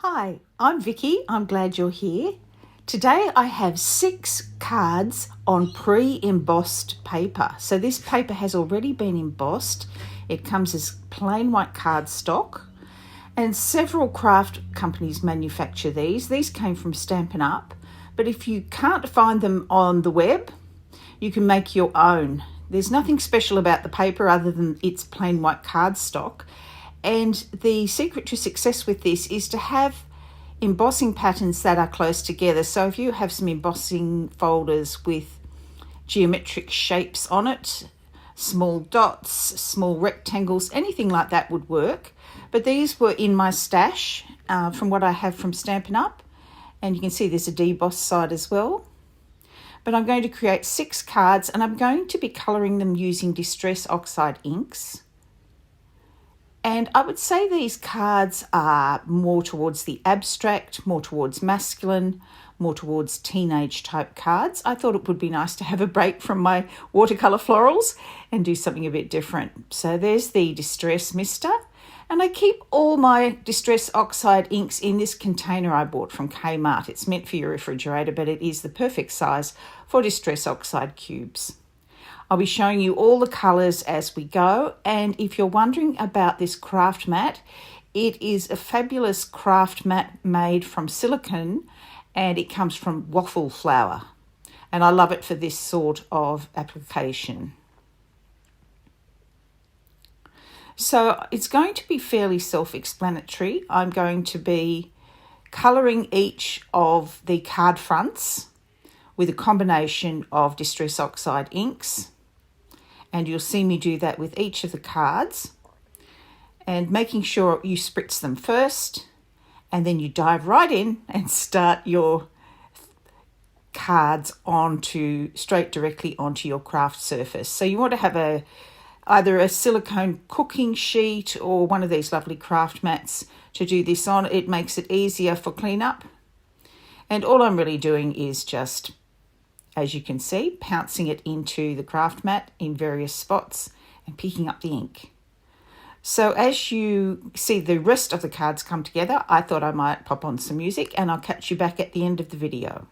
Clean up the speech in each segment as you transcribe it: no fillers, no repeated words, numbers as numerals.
Hi, I'm Vicki. I'm glad you're here. Today I have 6 cards on pre-embossed paper. So this paper has already been embossed. It comes as plain white cardstock, and several craft companies manufacture these. These came from Stampinup, but if you can't find them on the web, you can make your own. There's nothing special about the paper other than it's plain white cardstock. And the secret to success with this is to have embossing patterns that are close together. So if you have some embossing folders with geometric shapes on it, small dots, small rectangles, anything like that would work. But these were in my stash from what I have from Stampin' Up. And you can see there's a deboss side as well. But I'm going to create 6 cards, and I'm going to be colouring them using Distress Oxide inks. And I would say these cards are more towards the abstract, more towards masculine, more towards teenage type cards. I thought it would be nice to have a break from my watercolour florals and do something a bit different. So there's the Distress Mister. And I keep all my Distress Oxide inks in this container I bought from Kmart. It's meant for your refrigerator, but it is the perfect size for Distress Oxide cubes. I'll be showing you all the colours as we go, and if you're wondering about this craft mat, it is a fabulous craft mat made from silicone, and it comes from waffle flour, and I love it for this sort of application. So it's going to be fairly self-explanatory. I'm going to be colouring each of the card fronts with a combination of Distress Oxide inks. And you'll see me do that with each of the cards, and making sure you spritz them first, and then you dive right in and start your cards straight directly onto your craft surface. So you want to have either a silicone cooking sheet or one of these lovely craft mats to do this on. It makes it easier for cleanup. And all I'm really doing is just, as you can see, pouncing it into the craft mat in various spots and picking up the ink. So as you see the rest of the cards come together, I thought I might pop on some music, and I'll catch you back at the end of the video.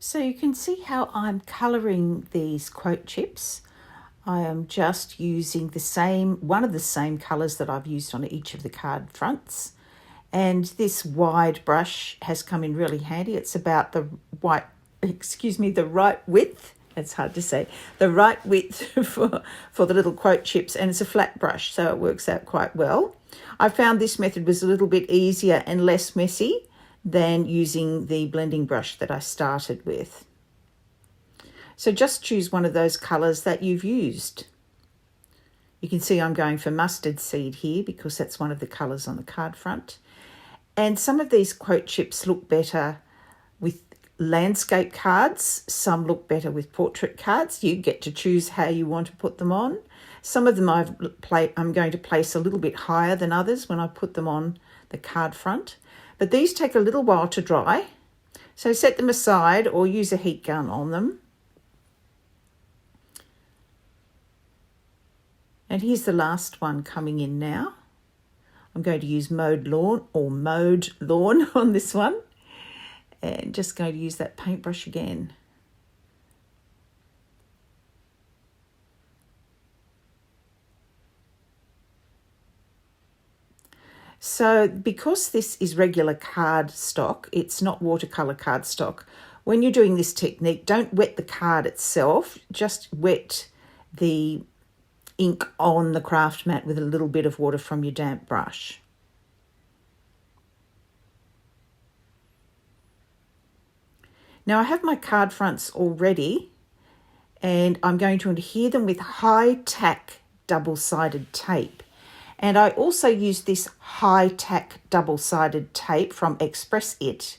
So you can see how I'm colouring these quote chips. I am just using one of the same colours that I've used on each of the card fronts. And this wide brush has come in really handy. It's about the right width. It's hard to say. The right width for the little quote chips, and it's a flat brush, so it works out quite well. I found this method was a little bit easier and less messy than using the blending brush that I started with. So just choose one of those colours that you've used. You can see I'm going for mustard seed here because that's one of the colours on the card front. And some of these quote chips look better with landscape cards. Some look better with portrait cards. You get to choose how you want to put them on. Some of them I'm going to place a little bit higher than others when I put them on the card front. But these take a little while to dry. So set them aside or use a heat gun on them. And here's the last one coming in now. I'm going to use mowed lawn on this one. And just going to use that paintbrush again. So because this is regular card stock, it's not watercolour card stock, when you're doing this technique, don't wet the card itself, just wet the ink on the craft mat with a little bit of water from your damp brush. Now I have my card fronts all ready, and I'm going to adhere them with high-tack double-sided tape. And I also use this high-tack double-sided tape from Express It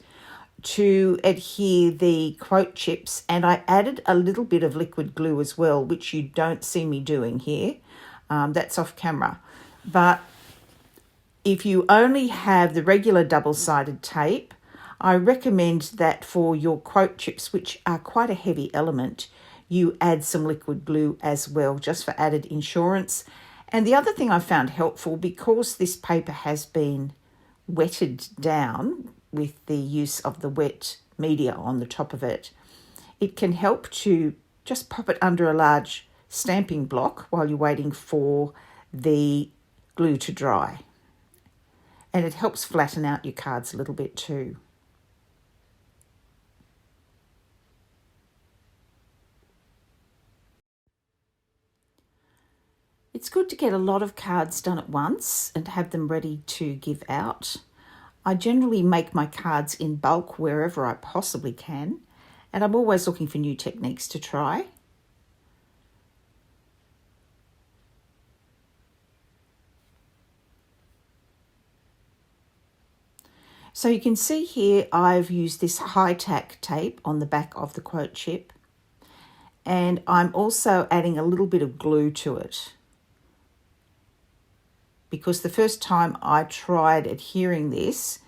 to adhere the quote chips, and I added a little bit of liquid glue as well, which you don't see me doing here. That's off camera. But if you only have the regular double-sided tape, I recommend that for your quote chips, which are quite a heavy element, you add some liquid glue as well, just for added insurance. And the other thing I found helpful, because this paper has been wetted down with the use of the wet media on the top of it, it can help to just pop it under a large stamping block while you're waiting for the glue to dry. And it helps flatten out your cards a little bit too. It's good to get a lot of cards done at once and have them ready to give out. I generally make my cards in bulk wherever I possibly can, and I'm always looking for new techniques to try. So you can see here I've used this high-tack tape on the back of the quote chip, and I'm also adding a little bit of glue to it, because the first time I tried adhering this,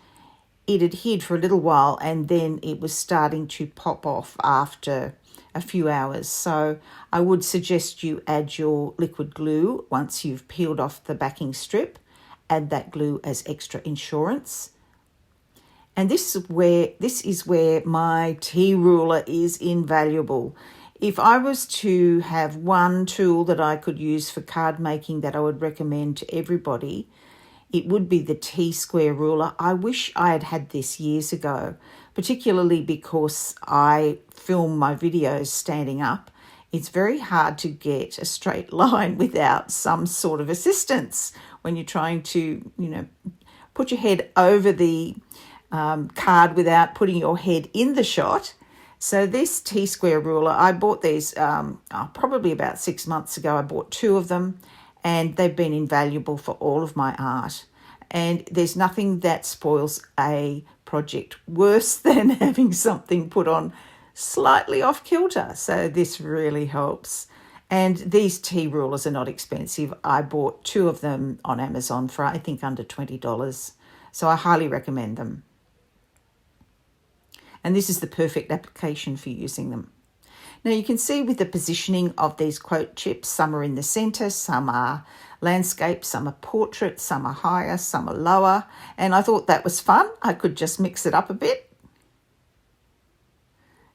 it adhered for a little while and then it was starting to pop off after a few hours. So I would suggest you add your liquid glue once you've peeled off the backing strip. Add that glue as extra insurance. And this is where my tea ruler is invaluable. If I was to have one tool that I could use for card making that I would recommend to everybody, it would be the T-square ruler. I wish I had had this years ago, particularly because I film my videos standing up. It's very hard to get a straight line without some sort of assistance when you're trying to, put your head over the card without putting your head in the shot. So this T-square ruler, I bought these probably about 6 months ago. I bought 2 of them, and they've been invaluable for all of my art. And there's nothing that spoils a project worse than having something put on slightly off kilter. So this really helps. And these tea rulers are not expensive. I bought 2 of them on Amazon for, I think, under $20. So I highly recommend them. And this is the perfect application for using them. Now you can see with the positioning of these quote chips, some are in the centre, some are landscape, some are portrait, some are higher, some are lower. And I thought that was fun. I could just mix it up a bit.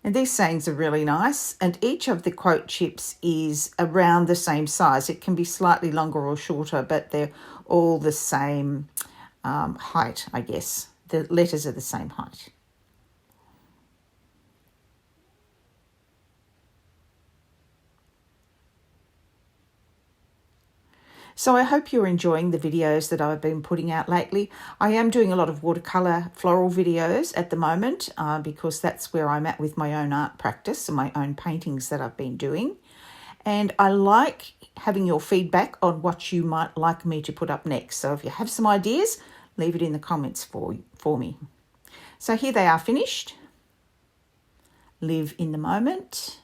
And these sayings are really nice, and each of the quote chips is around the same size. It can be slightly longer or shorter, but they're all the same height, I guess. The letters are the same height. So I hope you're enjoying the videos that I've been putting out lately. I am doing a lot of watercolour floral videos at the moment because that's where I'm at with my own art practice and my own paintings that I've been doing. And I like having your feedback on what you might like me to put up next. So if you have some ideas, leave it in the comments for me. So here they are finished. Live in the moment.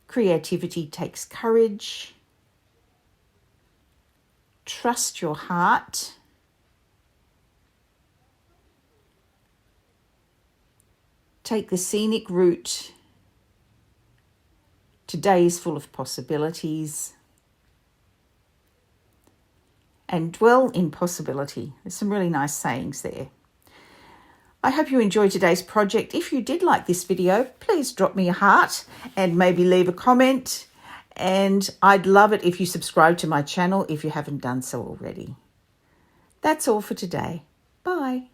Creativity takes courage. Trust your heart. Take the scenic route. Today is full of possibilities. And dwell in possibility. There's some really nice sayings there. I hope you enjoyed today's project. If you did like this video, please drop me a heart and maybe leave a comment. And I'd love it if you subscribe to my channel if you haven't done so already. That's all for today. Bye.